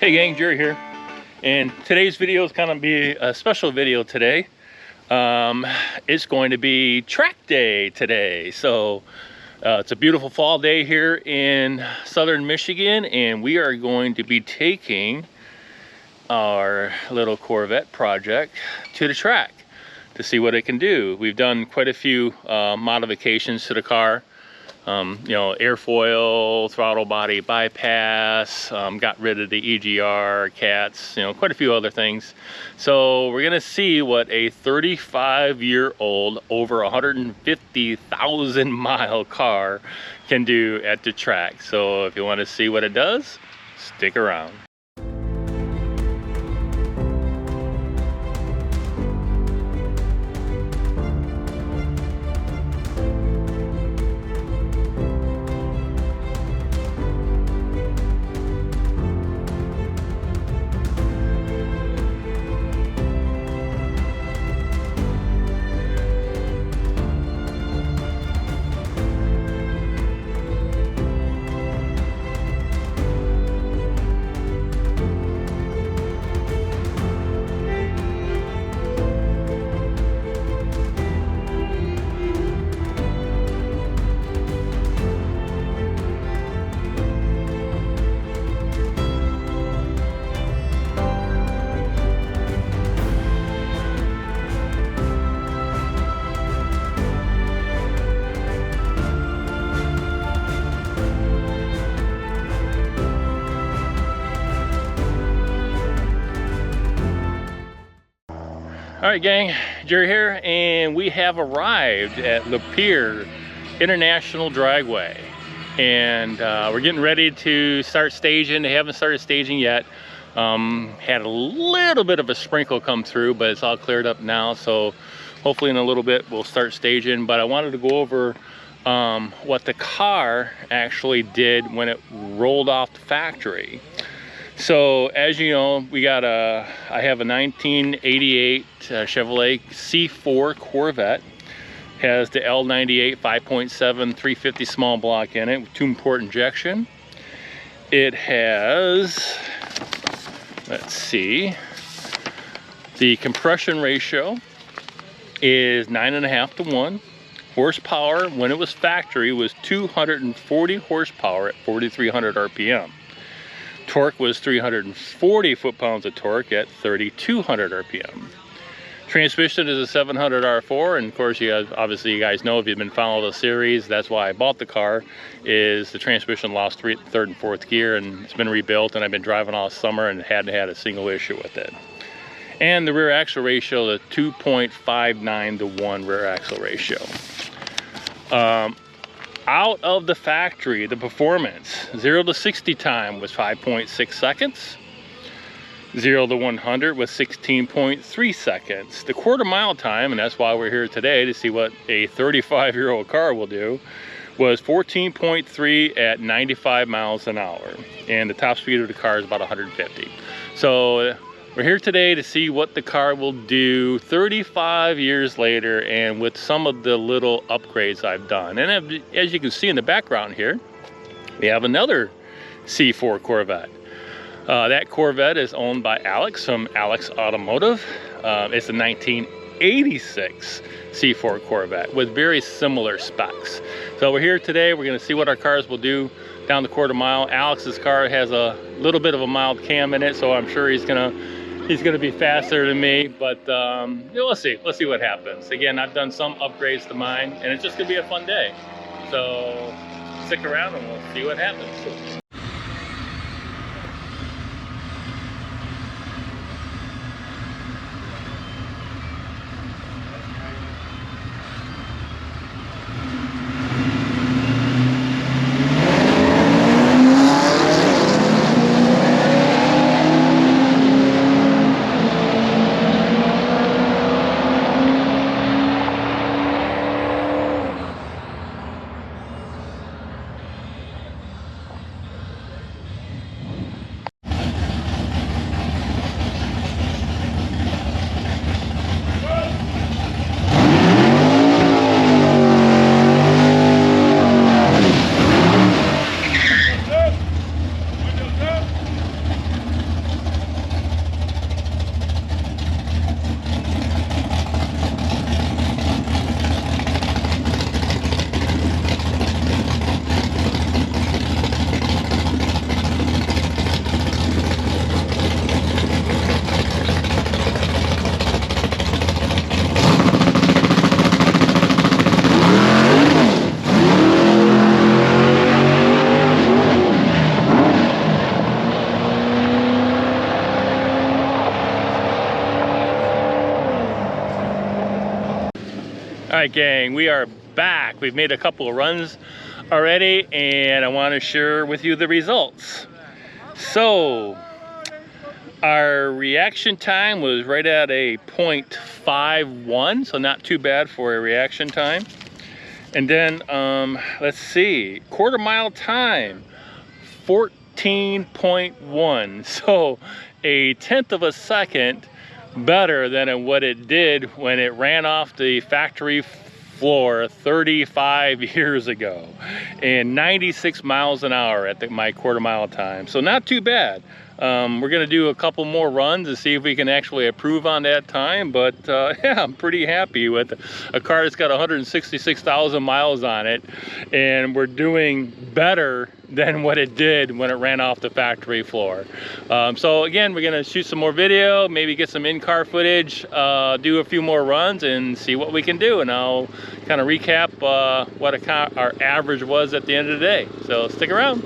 Hey gang, Jerry here, and today's video is gonna be a special video today. It's going to be track day today. So it's a beautiful fall day here in southern Michigan, and we are going to be taking our little Corvette project to the track to see what it can do. We've done quite a few modifications to the car. You know, airfoil, throttle body bypass, got rid of the EGR, cats, you know, quite a few other things. So we're gonna see what a 35-year-old, over 150,000 mile car can do at the track. So if you want to see what it does, stick around. All right, gang, Jerry here, and we have arrived at LaPeer International Dragway, and we're getting ready to start staging. They haven't started staging yet. Had a little bit of a sprinkle come through, but it's all cleared up now, so hopefully in a little bit we'll start staging. But I wanted to go over what the car actually did when it rolled off the factory. So as you know, I have a 1988 Chevrolet C4 Corvette. Has the L98 5.7 350 small block in it with 2-port injection. It has, let's see, the compression ratio is 9.5 to 1. Horsepower when it was factory was 240 horsepower at 4,300 RPM. Torque was 340 foot-pounds of torque at 3,200 RPM. Transmission is a 700 R4, and of course, obviously you guys know if you've been following the series, that's why I bought the car, is the transmission lost third and fourth gear, and it's been rebuilt, and I've been driving all summer and hadn't had a single issue with it. And the rear axle ratio is 2.59 to 1 rear axle ratio. Out of the factory, the performance, 0 to 60 time was 5.6 seconds. 0 to 100 was 16.3 seconds. The quarter mile time, and that's why we're here today to see what a 35-year-old car will do, was 14.3 at 95 miles an hour. And the top speed of the car is about 150. So we're here today to see what the car will do 35 years later, and with some of the little upgrades I've done. And as you can see in the background here, we have another C4 Corvette. That Corvette is owned by Alex from Alex Automotive. It's a 1986 C4 Corvette with very similar specs. So we're here today, we're gonna see what our cars will do down the quarter mile. Alex's car has a little bit of a mild cam in it, so I'm sure he's gonna be faster than me, but yeah, let's see what happens. Again, I've done some upgrades to mine, and it's just gonna be a fun day. So stick around and we'll see what happens. right, gang, we are back. We've made a couple of runs already, and I want to share with you the results. So our reaction time was right at a 0.51, so not too bad for a reaction time. And then let's see, quarter mile time, 14.1, so a tenth of a second better than what it did when it ran off the factory floor 35 years ago, and 96 miles an hour at my quarter mile time. So not too bad. We're gonna do a couple more runs and see if we can actually improve on that time, but yeah, I'm pretty happy with a car that's got 166,000 miles on it, and we're doing better than what it did when it ran off the factory floor. So again, we're gonna shoot some more video, maybe get some in-car footage, do a few more runs and see what we can do, and I'll kind of recap what our average was at the end of the day. So stick around.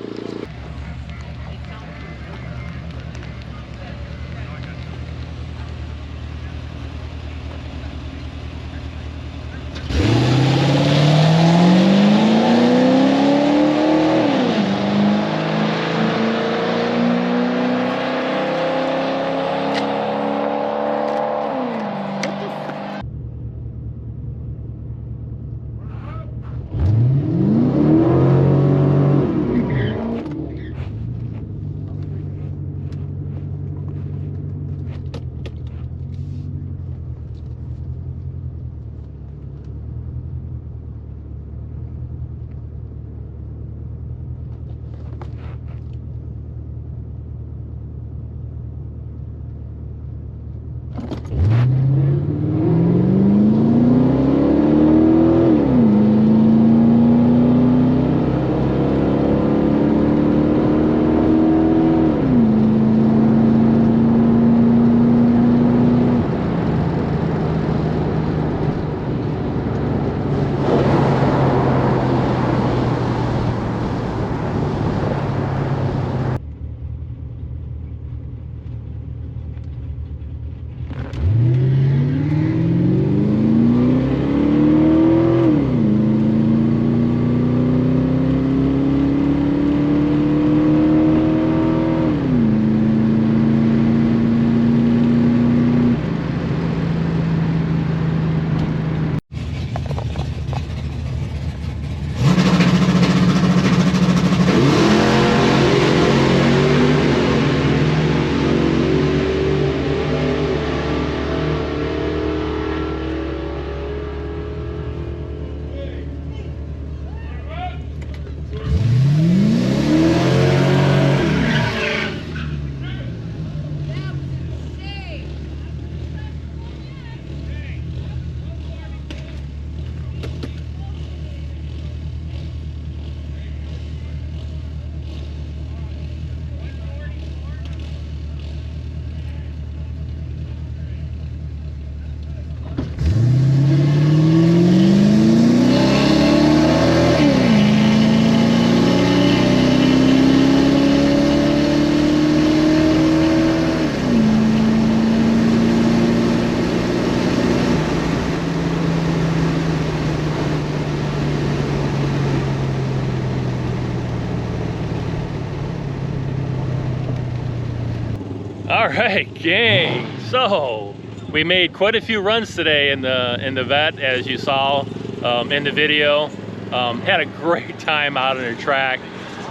All right, gang. So we made quite a few runs today in the vet, as you saw in the video. Had a great time out on the track.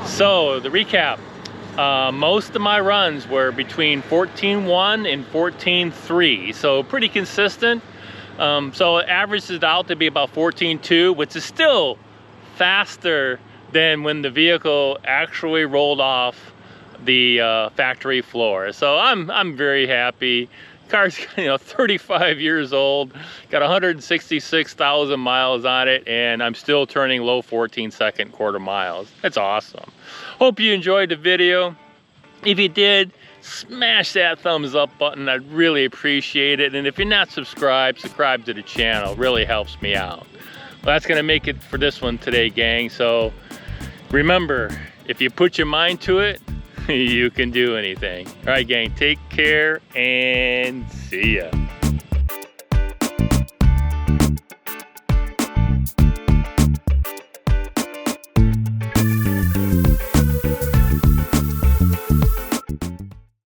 So the recap: most of my runs were between 14.1 and 14.3, so pretty consistent. So it averages out to be about 14.2, which is still faster than when the vehicle actually rolled off the factory floor. So I'm very happy. Car's 35 years old, got 166,000 miles on it, and I'm still turning low 14-second quarter miles. That's awesome. Hope you enjoyed the video. If you did, smash that thumbs up button. I'd really appreciate it. And if you're not subscribed, subscribe to the channel. It really helps me out. Well, that's gonna make it for this one today, gang. So remember, if you put your mind to it, you can do anything. All right, gang, take care and see ya.